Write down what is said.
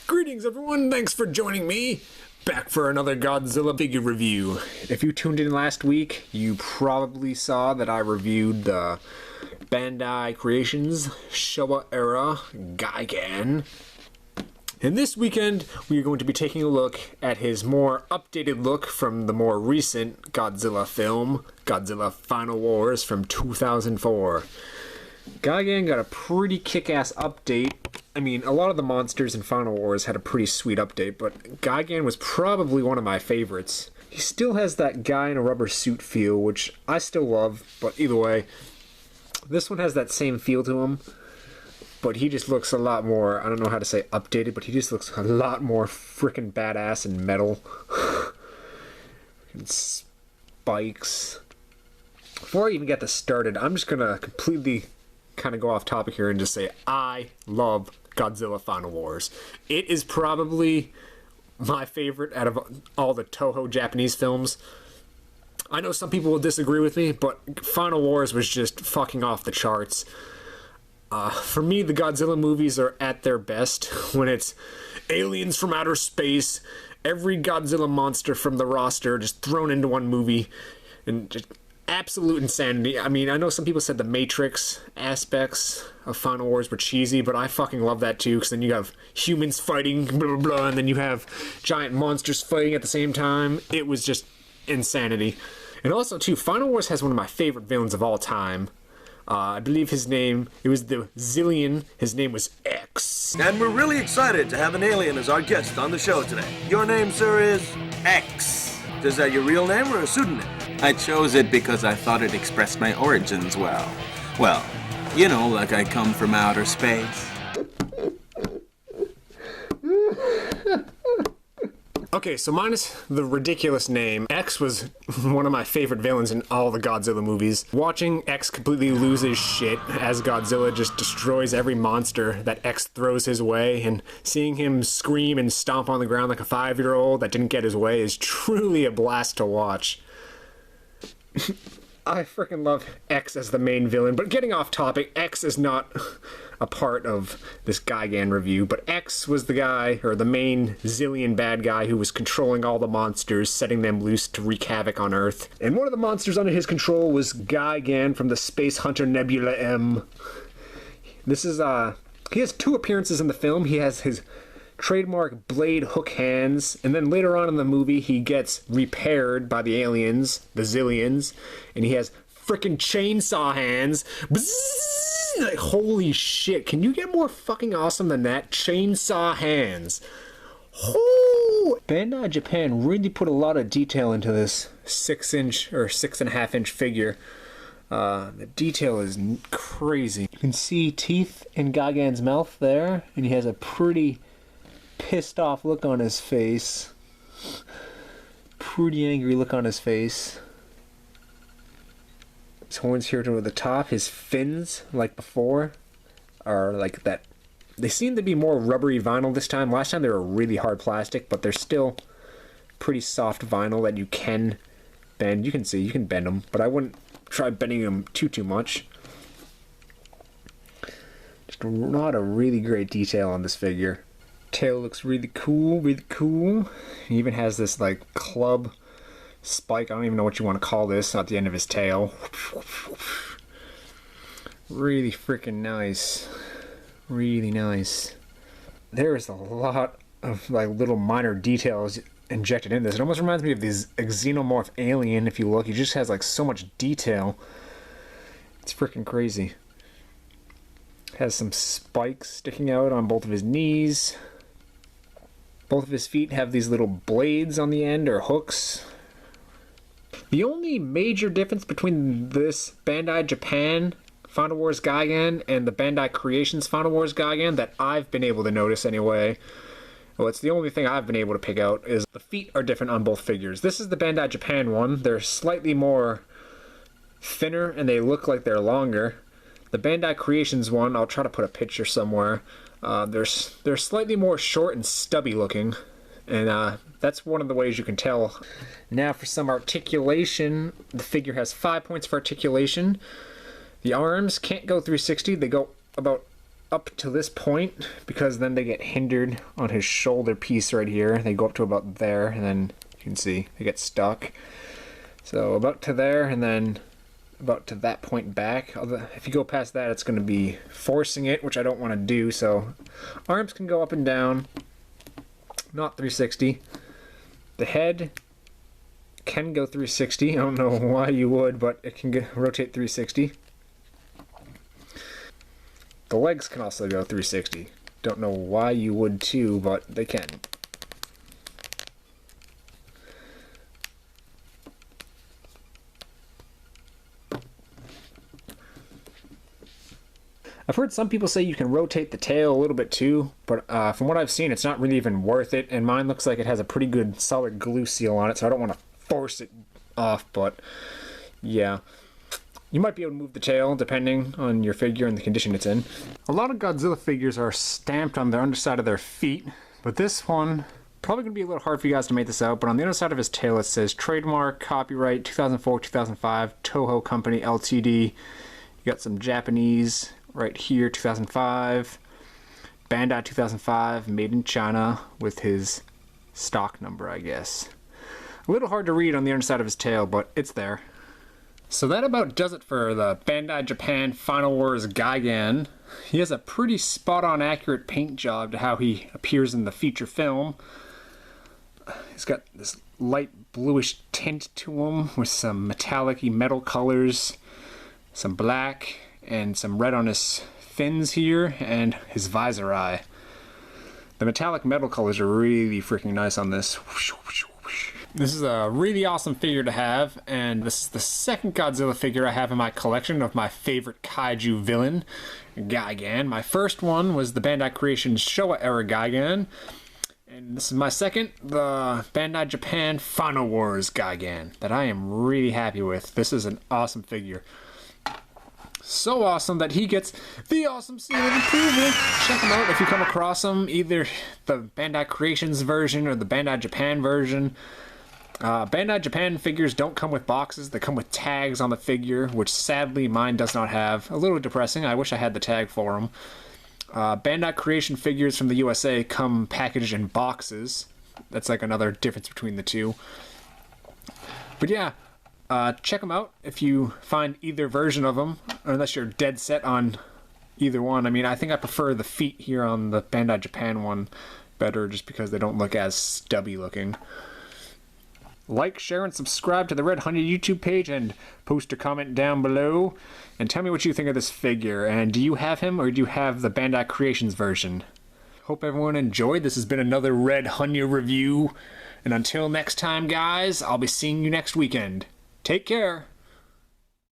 Greetings everyone, thanks for joining me. Back for another Godzilla figure review. If you tuned in last week, you probably saw that I reviewed the Bandai Creations Showa era Gigan. And this weekend, we are going to be taking a look at his more updated look from the more recent Godzilla film, Godzilla Final Wars from 2004. Gigan got a pretty kick-ass update. I mean, a lot of the monsters in Final Wars had a pretty sweet update, but Gigan was probably one of my favorites. He still has that guy in a rubber suit feel, which I still love, but either way, this one has that same feel to him, but he just looks a lot more, I don't know how to say updated, but he just looks a lot more freaking badass and metal. And spikes. Before I even get this started, I'm just gonna completely kind of go off topic here and just say I love Godzilla Final Wars. It is probably my favorite out of all the Toho Japanese films. I know some people will disagree with me, but Final Wars was just fucking off the charts. For me, the Godzilla movies are at their best when it's aliens from outer space, every Godzilla monster from the roster just thrown into one movie, and just absolute insanity. I mean, I know some people said the Matrix aspects of Final Wars were cheesy, but I fucking love that too, because then you have humans fighting, blah, blah, blah, and then you have giant monsters fighting at the same time. It was just insanity. And also, too, Final Wars has one of my favorite villains of all time. I believe his name, it was the Zillion, his name was X. And we're really excited to have an alien as our guest on the show today. Your name, sir, is? X. Is that your real name or a pseudonym? I chose it because I thought it expressed my origins well. Well, you know, like I come from outer space. Okay, so minus the ridiculous name, X was one of my favorite villains in all the Godzilla movies. Watching X completely lose his shit as Godzilla just destroys every monster that X throws his way, and seeing him scream and stomp on the ground like a 5-year-old that didn't get his way is truly a blast to watch. I freaking love X as the main villain, but getting off topic, X is not a part of this Gigan review, but X was the guy, or the main Zillion bad guy who was controlling all the monsters, setting them loose to wreak havoc on Earth. And one of the monsters under his control was Gigan from the Space Hunter Nebula M. This is, he has 2 appearances in the film. He has his trademark blade hook hands, and then later on in the movie he gets repaired by the aliens, the Zillions, and he has frickin' chainsaw hands. Bzzz, like, holy shit, can you get more fucking awesome than that? Chainsaw hands. Ooh. Bandai Japan really put a lot of detail into this 6-inch or 6.5-inch figure. The detail is crazy. You can see teeth in Gigan's mouth there, and he has a pretty pissed off look on his face. Pretty angry look on his face. His horns here to the top. His fins, like before, are like that. They seem to be more rubbery vinyl this time. Last time they were really hard plastic, but they're still pretty soft vinyl that you can bend. You can see, you can bend them, but I wouldn't try bending them too much. Just not a really great detail on this figure. Tail looks really cool, really cool. He even has this like club spike, I don't even know what you want to call this, at the end of his tail. Really freaking nice. Really nice. There is a lot of like little minor details injected in this. It almost reminds me of this xenomorph alien. If you look, he just has like so much detail. It's freaking crazy. Has some spikes sticking out on both of his knees. Both of his feet have these little blades on the end, or hooks. The only major difference between this Bandai Japan Final Wars Gigan and the Bandai Creations Final Wars Gigan that I've been able to notice anyway, well, it's the only thing I've been able to pick out, is the feet are different on both figures. This is the Bandai Japan one. They're slightly more thinner and they look like they're longer. The Bandai Creations one, I'll try to put a picture somewhere. They're slightly more short and stubby looking, and that's one of the ways you can tell. Now for some articulation, the figure has 5 points for articulation. The arms can't go 360, they go about up to this point, because then they get hindered on his shoulder piece right here. They go up to about there, and then you can see they get stuck. So about to there, and then about to that point back. If you go past that, it's going to be forcing it, which I don't want to do. So arms can go up and down, not 360. The head can go 360. I don't know why you would, but it can rotate 360. The legs can also go 360. Don't know why you would too, but they can. I've heard some people say you can rotate the tail a little bit too, but from what I've seen, it's not really even worth it, and mine looks like it has a pretty good solid glue seal on it, so I don't want to force it off, but yeah. You might be able to move the tail depending on your figure and the condition it's in. A lot of Godzilla figures are stamped on the underside of their feet, but this one, probably going to be a little hard for you guys to make this out, but on the underside of his tail it says trademark, copyright, 2004-2005, Toho Company Ltd. You got some Japanese right here, 2005, Bandai 2005, made in China, with his stock number, I guess. A little hard to read on the underside of his tail, but it's there. So that about does it for the Bandai Japan Final Wars Gigan. He has a pretty spot-on accurate paint job to how he appears in the feature film. He's got this light bluish tint to him with some metallic-y metal colors, some black, and some red on his fins here, and his visor eye. The metallic metal colors are really freaking nice on this. This is a really awesome figure to have, and this is the second Godzilla figure I have in my collection of my favorite kaiju villain, Gigan. My first one was the Bandai Creations Showa era Gigan, and this is my second, the Bandai Japan Final Wars Gigan, that I am really happy with. This is an awesome figure. So awesome that he gets the awesome seal of approval. Check him out if you come across him, either the Bandai Creations version or the Bandai Japan version. Bandai Japan figures don't come with boxes, they come with tags on the figure, which sadly mine does not have. A little depressing, I wish I had the tag for them. Bandai Creation figures from the USA come packaged in boxes. That's like another difference between the two. But yeah, check them out if you find either version of them, unless you're dead set on either one. I mean, I think I prefer the feet here on the Bandai Japan one better, just because they don't look as stubby looking. Like, share, and subscribe to the RedHannya YouTube page, and post a comment down below, and tell me what you think of this figure, and do you have him, or do you have the Bandai Creations version? Hope everyone enjoyed. This has been another RedHannya review, and until next time, guys, I'll be seeing you next weekend. Take care!